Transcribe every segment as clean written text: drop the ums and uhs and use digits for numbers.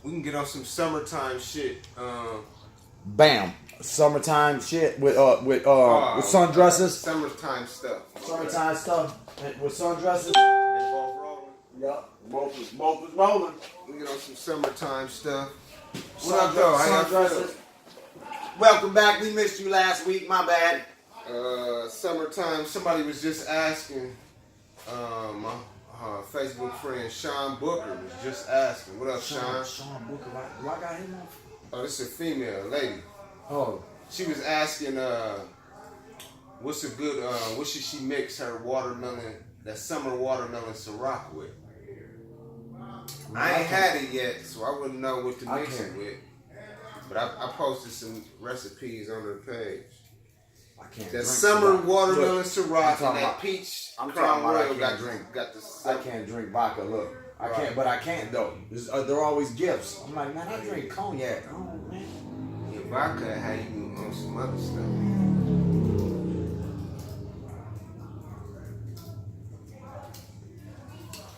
We can get on some summertime shit. Bam. Summertime shit with sundresses. Summertime stuff. Summertime stuff with sundresses. They both rolling. Yup. Both was rolling. We get on some summertime stuff. What up, though? How y'all feel? Welcome back. We missed you last week. My bad. Summertime. Somebody was just asking. My Facebook friend Sean Booker was just asking. What up, Sean? Sean Booker. Do I got him on? Oh, this is a female lady. Oh. She was asking, what's a good, what should she mix her watermelon, that summer watermelon Ciroc with? I ain't had it yet, so I wouldn't know what to mix it with. But I posted some recipes on her page. I can't. That summer watermelon Ciroc and that peach Crown Royal got the. I can't drink vodka. Look, I can't, but I can't though. They're always gifts. I'm like, man, I drink cognac. Oh man. Yeah, vodka had you on some other stuff.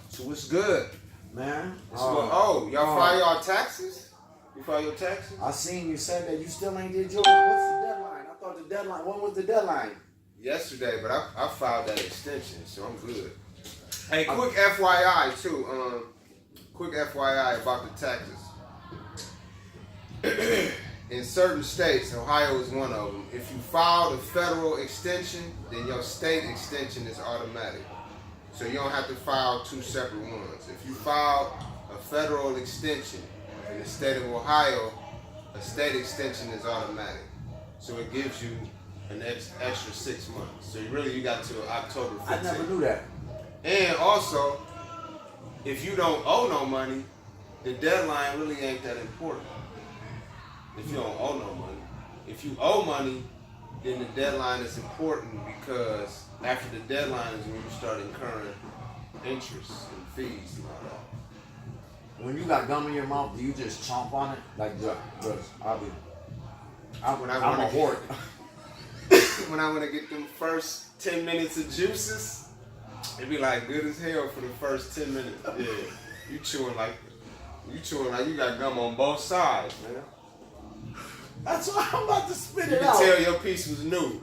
So what's good, man? Y'all file y'all taxes? You file your taxes? I seen you said that you still ain't did yours. What's the deadline? I thought the deadline. When was the deadline? Yesterday, but I filed that extension, so I'm good. Hey, quick FYI too. Quick FYI about the taxes. In certain states, Ohio is one of them. If you file the federal extension, then your state extension is automatic. So you don't have to file two separate ones. If you file a federal extension in the state of Ohio, a state extension is automatic. So it gives you an extra 6 months. So you got till October 15th. I never knew that. And also, if you don't owe no money, the deadline really ain't that important. If you don't owe no money. If you owe money, then the deadline is important because after the deadline is when you start incurring interest and fees and all that. When you got gum in your mouth, do you just chomp on it? Like, I'm a hoarder. When I want to get them first 10 minutes of juices, it be like good as hell for the first 10 minutes. Yeah, you chewing like you got gum on both sides, man. That's why I'm about to spit it out. You can tell your piece was new.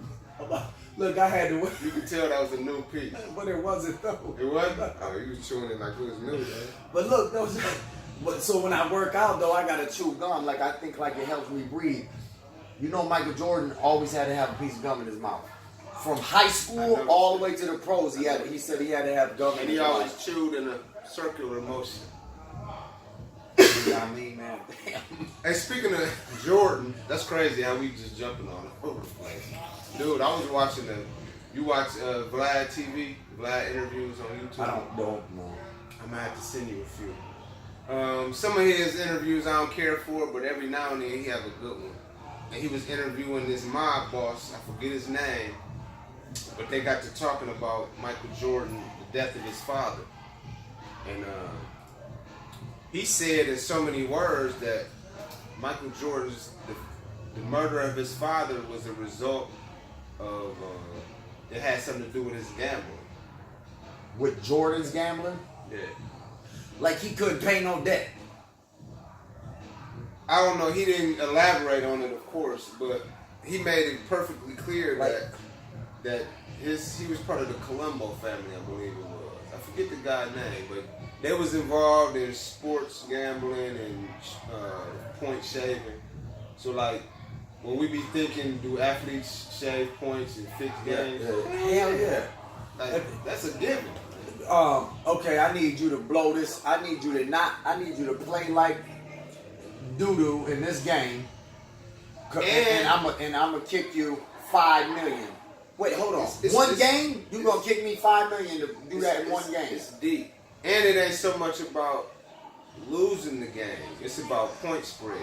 Look, I had to. You can tell that was a new piece. But it wasn't though. It wasn't? Oh, you was chewing it like it was new, man. But look, so when I work out though, I gotta chew gum. Like I think like it helps me breathe. You know, Michael Jordan always had to have a piece of gum in his mouth. From high school all the way to the pros, he said he had to have gum in his mouth. And he always chewed in a circular motion. You know what I mean, man? Damn. Hey, speaking of Jordan, that's crazy how we just jumping on it. Dude, I was watching you watch Vlad TV, Vlad interviews on YouTube? I don't know. I'm gonna have to send you a few. Some of his interviews I don't care for, but every now and then he have a good one. And he was interviewing this mob boss, I forget his name, but they got to talking about Michael Jordan, the death of his father. And he said in so many words that Michael Jordan's, the murder of his father was a result of, it had something to do with his gambling. With Jordan's gambling? Yeah. Like he couldn't pay no debt. I don't know, he didn't elaborate on it, of course, but he made it perfectly clear that he was part of the Colombo family, I believe it was. I forget the guy's name, but they was involved in sports gambling and point shaving. So like, when we be thinking, do athletes shave points and fix games? Hell yeah. Like, that's a given. Okay, I need you to blow this. I need you to play like doo-doo in this game. And I'm gonna kick you $5 million. Wait, hold on. One game? You gonna kick me $5 million to do that in one game? It's deep. And it ain't so much about losing the game. It's about point spreads.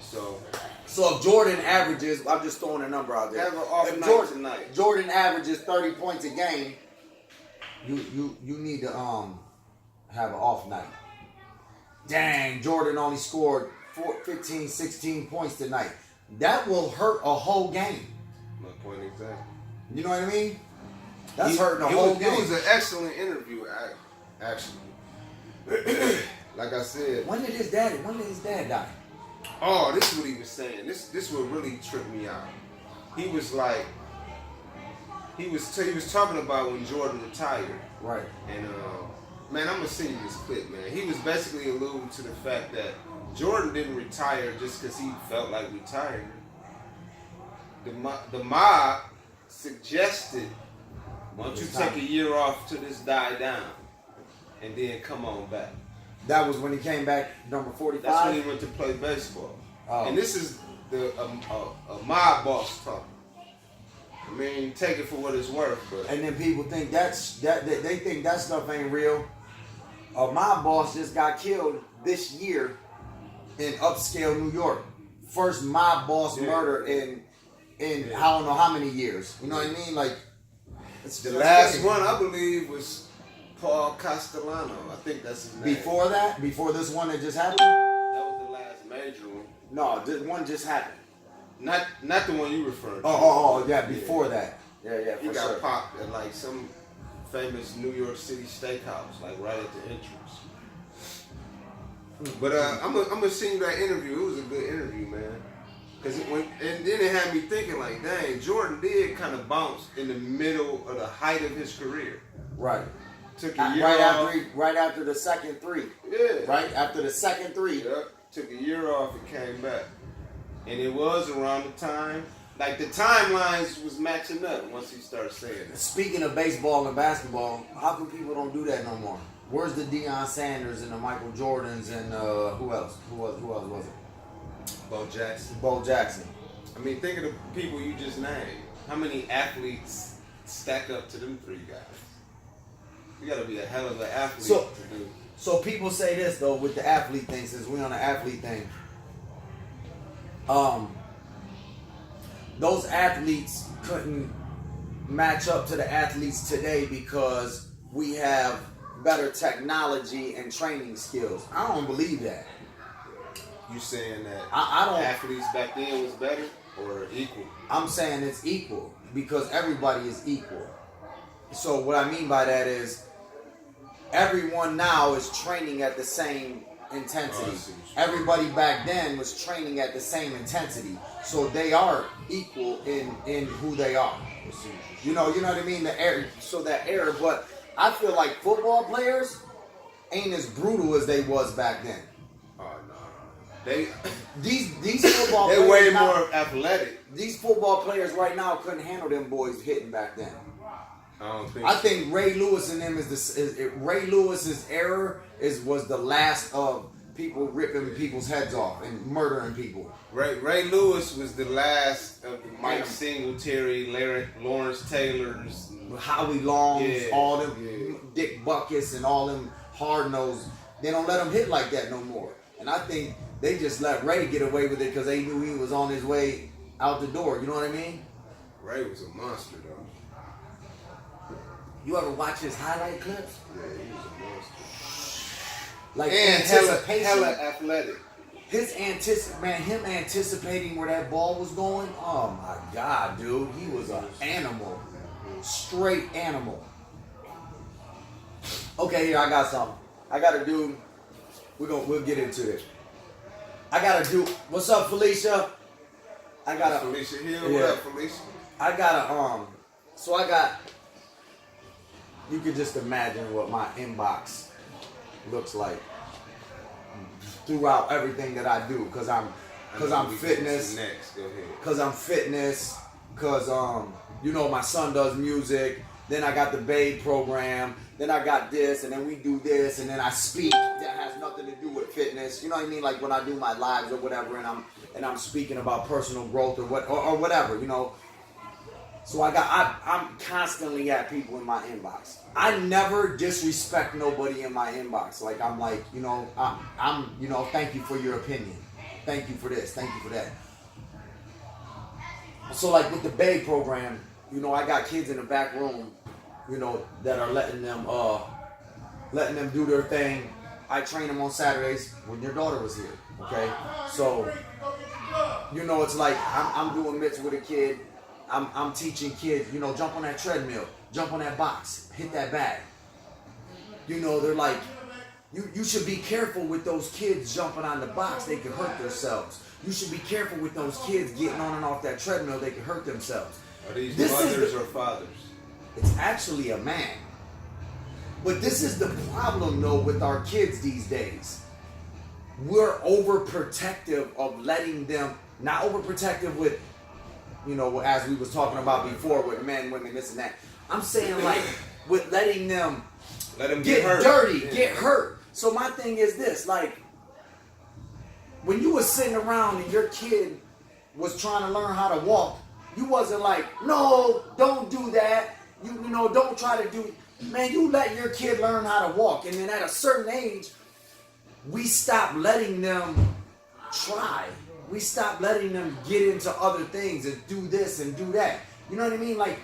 So if Jordan averages, I'm just throwing a number out there. Have an off night tonight. Jordan averages 30 points a game. You need to have an off night. Dang, Jordan only scored 15, 16 points tonight. That will hurt a whole game. My point exactly. You know what I mean? That's hurting a whole game. It was an excellent interview, actually. like I said. When did his dad die? Oh, this is what he was saying. This what really tripped me out. He was like, he was talking about when Jordan retired. Right. And man, I'm gonna send you this clip, man. He was basically alluding to the fact that Jordan didn't retire just because he felt like retiring. The mob suggested, why don't you take a year off till this die down, and then come on back. That was when he came back, number 45? That's when he went to play baseball. Oh. And this is a mob boss talking. I mean, take it for what it's worth, but. And then people think they think that stuff ain't real. My boss just got killed this year in upscale New York. First mob boss murder in I don't know how many years. You know what I mean? Like, the last one I believe was Paul Castellano. I think that's his name. Before that, before this one that just happened. That was the last major one. No, this one just happened. Not the one you referred to. Oh, yeah, before that. Yeah, He for got sure. popped at like some famous New York City steakhouse, like right at the entrance. But I'm gonna send you that interview. It was a good interview, man. And then it had me thinking like, dang, Jordan did kind of bounce in the middle of the height of his career. Right. Took a year off. Right after the second three. Yeah. Right after the second three. Yep. Took a year off and came back. And it was around the time, like the timelines was matching up once he started saying it. Speaking of baseball and basketball, how come people don't do that no more? Where's the Deion Sanders and the Michael Jordans and who else? Who else was it? Bo Jackson. Bo Jackson. I mean, think of the people you just named. How many athletes stack up to them three guys? You gotta be a hell of an athlete to do. So people say this though with the athlete thing, since we're on the athlete thing. Those athletes couldn't match up to the athletes today because we have better technology and training skills. I don't believe that. You saying that I don't. athletes back then was better or equal? I'm saying it's equal because everybody is equal. So what I mean by that is everyone now is training at the same intensity. Everybody back then was training at the same intensity. So they are equal in who they are. You know what I mean? That era, but I feel like football players ain't as brutal as they was back then. Oh no. These football they're players way now, more athletic. These football players right now couldn't handle them boys hitting back then. I think Ray Lewis and them Ray Lewis's era was the last of people ripping people's heads off and murdering people. Ray Lewis was the last of the Mike Singletary, Lawrence Taylors, Howie Longs, all them Dick Buckets and all them hard nosed. They don't let them hit like that no more. And I think they just let Ray get away with it because they knew he was on his way out the door. You know what I mean? Ray was a monster though. You ever watch his highlight clips? Yeah, he was a monster. Like and hella athletic. Him anticipating where that ball was going. Oh my God, dude, he was an animal, straight animal. Okay, here I got something. I gotta do. We'll get into it. I gotta do. What's up, Felicia? Felicia Hill. Yeah. What up, Felicia? I gotta So I got. You can just imagine what my inbox looks like throughout everything that I do, cause I'm fitness. Next, go ahead. Cause I'm fitness. Cause my son does music. Then I got the Babe program. Then I got this, and then we do this, and then I speak. That has nothing to do with fitness. You know what I mean? Like when I do my lives or whatever, and I'm speaking about personal growth or whatever. You know. So I'm constantly at people in my inbox. I never disrespect nobody in my inbox. Like I'm like, I'm thank you for your opinion. Thank you for this. Thank you for that. So like with the Bay program, I got kids in the back room, that are letting them do their thing. I train them on Saturdays when your daughter was here. Okay. So, it's like I'm doing mitts with a kid. I'm teaching kids, jump on that treadmill, jump on that box, hit that bag. They're like, You should be careful with those kids jumping on the box. They can hurt themselves. You should be careful with those kids getting on and off that treadmill. They can hurt themselves. Are these mothers or fathers? It's actually a man. But this is the problem, though, with our kids these days. We're overprotective of letting them, not overprotective with, as we was talking about before with men, women, this and that. I'm saying like with letting them get hurt. dirty, get hurt. So my thing is this, like, when you was sitting around and your kid was trying to learn how to walk, you wasn't like, no, don't do that. You don't try to do. Man, you let your kid learn how to walk, and then at a certain age, we stop letting them try. We stop letting them get into other things and do this and do that. You know what I mean? Like,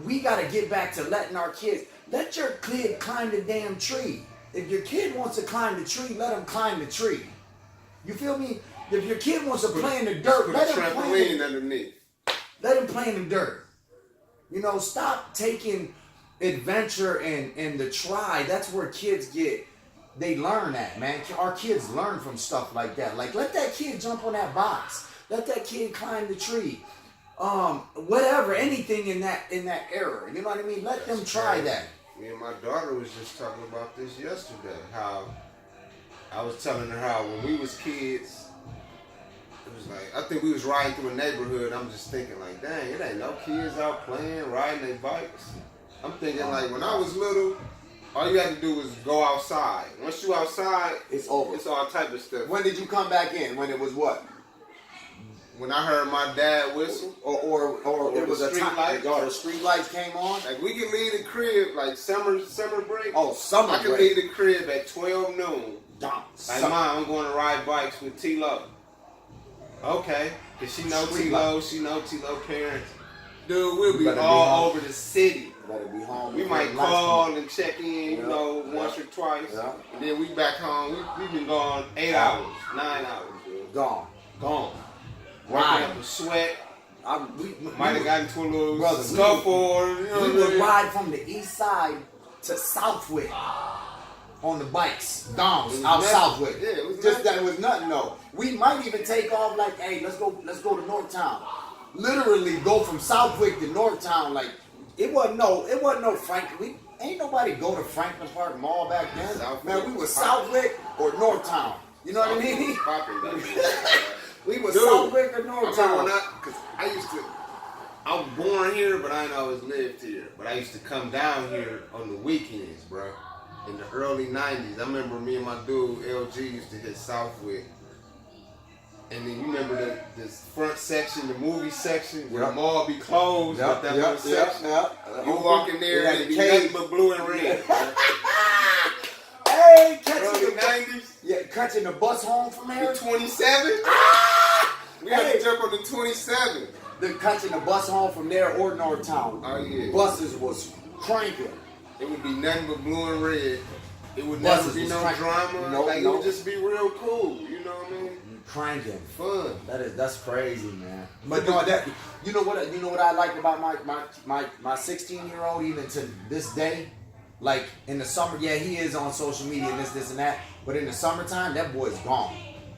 we got to get back to letting our kids. Let your kid climb the damn tree. If your kid wants to climb the tree, let him climb the tree. You feel me? If your kid wants to play in the dirt, let him play underneath. Let him play in the dirt. Stop taking adventure and the try. That's where kids they learn that, man. Our kids learn from stuff like that. Like, let that kid jump on that box. Let that kid climb the tree. Whatever, anything in that era. You know what I mean? Let them try that. Me and my daughter was just talking about this yesterday. How I was telling her how when we was kids, it was like, I think we was riding through a neighborhood. I'm just thinking like, dang, it ain't no kids out playing, riding their bikes. I'm thinking like, when I was little, all you had to do was go outside. Once you outside, it's over. It's all type of stuff. When did you come back in? When it was what? When I heard my dad whistle, or it was a time light. The street lights came on. Like, we could leave the crib like summer break. Oh, summer break. I could leave the crib at 12 noon. Like, Mom, I'm going to ride bikes with T-Lo. Okay, cause she know T-Lo, she know T-Lo parents. Dude, we'll be all over the city. Better be home. We might call and check in, once or twice. Yeah. And then we back home. We've been gone 8 hours, 9 hours. Dude. Gone. Working up a sweat. We might have gotten into a little scuffle. We would ride from the east side to Southwick on the bikes. Out Southwick. Yeah, it was just that was nothing though. We might even take off like, hey, let's go to Northtown. Literally go from Southwick to Northtown. Like, it wasn't no Franklin. Ain't nobody go to Franklin Park Mall back then. Man, we was Southwick or Northtown. You know what I mean? We was Southwick or Northtown. Because I was born here, but I ain't always lived here. But I used to come down here on the weekends, bro. In the early 90s. I remember me and my dude, LG, used to hit Southwick. And then you remember this front section, the movie section, where the mall be closed. That little section. You walk in there and it be nothing but blue and red. Hey, early 90s. Yeah, catching the bus home from there. The 27? We had to jump on the 27. Catching the bus home from there or Northtown. Oh, yeah. Buses was cranking. It would be nothing but blue and red. It would never be no drama. It would just be real cool. You know what I mean? Cranking. Fun. That's crazy, man. But no, you know what I like about my 16-year-old even to this day? Like, in the summer, yeah, he is on social media and this and that. But in the summertime, that boy's gone.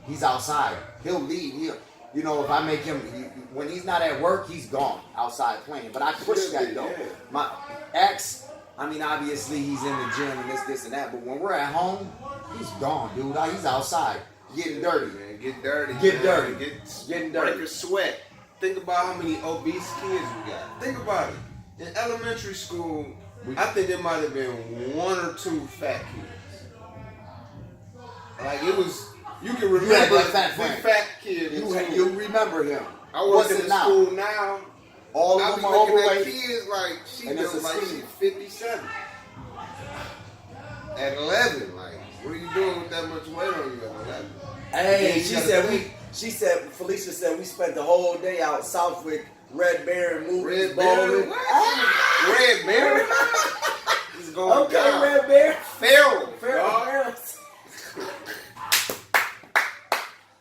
He's outside. He'll leave. If I make him, when he's not at work, he's gone outside playing. But I push that though. Yeah. My ex, obviously he's in the gym and this and that. But when we're at home, he's gone, dude. He's outside getting dirty, man. Get dirty. Getting dirty. Break a sweat. Think about how many obese kids we got. Think about it. In elementary school, I think there might have been 1 or 2 fat kids. Like, it was, you can remember that fat kid. You remember him. I work in the school now. All of them are overweight. Kids like she looks like she's 57. At 11, like, what are you doing with that much weight on you at 11? Hey, Felicia said we spent the whole day out Southwick, Red Baron, movies, bowling. Red Baron? He's going down. Red Baron. Feral.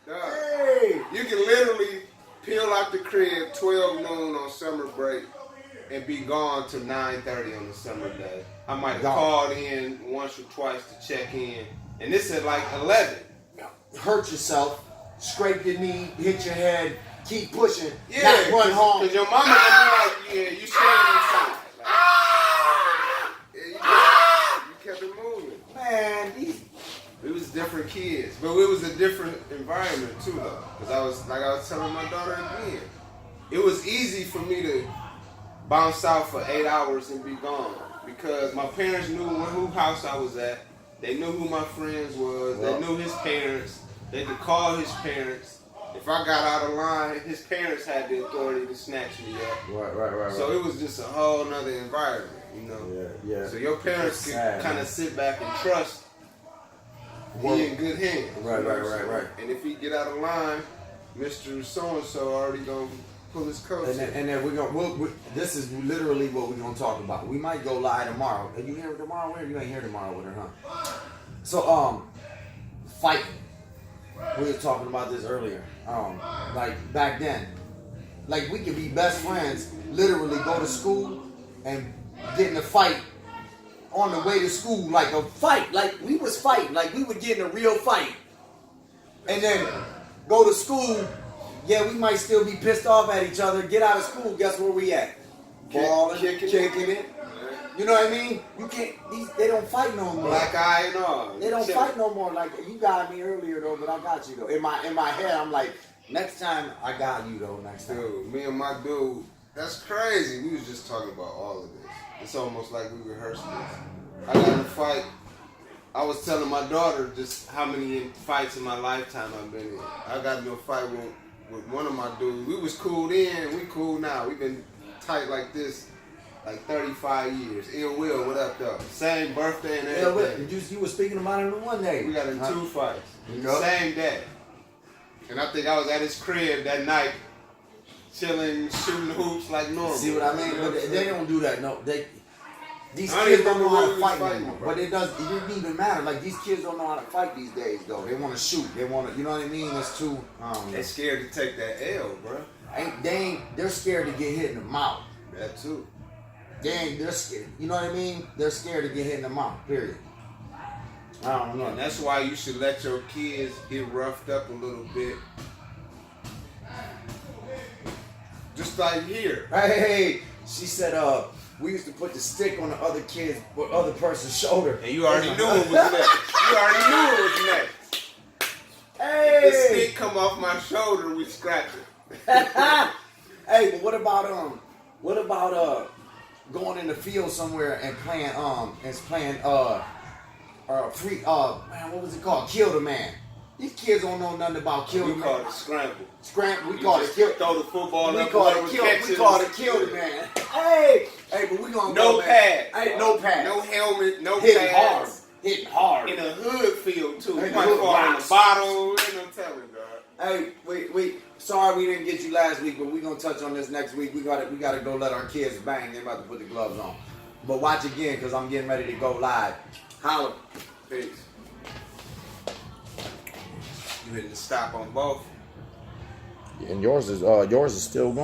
Hey. You can literally peel out the crib 12 noon on summer break and be gone till 9:30 on the summer day. I might have called in once or twice to check in. And this at like 11. Hurt yourself, scrape your knee, hit your head, keep pushing, Yeah, not run home. Because your mama gonna be like, yeah, you staying inside. Like, yeah, you kept it moving. Man, it was different kids, but it was a different environment too, though. Because I was telling my daughter again, it was easy for me to bounce out for 8 hours and be gone because my parents knew whose house I was at. They knew who my friends was. They knew his parents. They could call his parents. If I got out of line, his parents had the authority to snatch me up. Right. So it was just a whole nother environment, you know. Yeah. So your parents could kind of sit back and trust he in good hands. Right. And if he get out of line, Mr. So-and-so already gonna pull his coat. And then we're gonna. This is literally what we're gonna talk about. We might go live tomorrow. Are you here tomorrow? Where you ain't here tomorrow with her, huh? So fighting. We were talking about this earlier. Like back then, like we could be best friends. Literally go to school and get in a fight on the way to school, like a fight. Like we was fighting. Like we would get in a real fight, and then go to school. Yeah, we might still be pissed off at each other. Get out of school, guess where we at? Balling, kicking it. You know what I mean? You can't. They don't fight no more. Black eye and all. They don't fight no more. Like you got me earlier though, but I got you though. In my head, I'm like, next time I got you though. Next time. Dude, me and my dude, that's crazy. We was just talking about all of this. It's almost like we rehearsed this. I got in a fight. I was telling my daughter just how many fights in my lifetime I've been in. I got into a fight with one of my dudes. We was cool then, we cool now. We've been tight like this like 35 years. Ill Will, what up though? Same birthday and everything. You were speaking about it one day. We got in 2 fights. Yep. Same day. And I think I was at his crib that night, chilling, shooting hoops like normal. See what I mean? But they don't do that. No, these kids don't know how to fight anymore. But it didn't even matter. Like these kids don't know how to fight these days, though. They want to shoot. They want to, you know what I mean? It's too. They scared to take that L, bro. They're scared to get hit in the mouth. That too. They're scared. You know what I mean? They're scared to get hit in the mouth. Period. I don't know. And that's why you should let your kids get roughed up a little bit. Just like here. Hey, she said, we used to put the stick on the other person's shoulder. And you already knew it was next. You already knew it was next. Hey! If the stick come off my shoulder, we scratch it. Hey, but what about going in the field somewhere and playing free man, what was it called? Kill the man. These kids don't know nothing about kill the man. We call it scramble. We call it kill. Throw the football We up. call it kill the man. Hey, but we gonna no go, pad. Hey, no pad. No helmet. No Hitting pads. hard. In a hood field too. In You might the hood fall in a rocks. bottle. Ain't no telling, dog. Hey, we sorry we didn't get you last week, but we gonna touch on this next week. We gotta go let our kids bang. They're about to put the gloves on. But watch again, because I'm getting ready to go live. Holla. Peace. You hitting the stop on both. And yours is still going.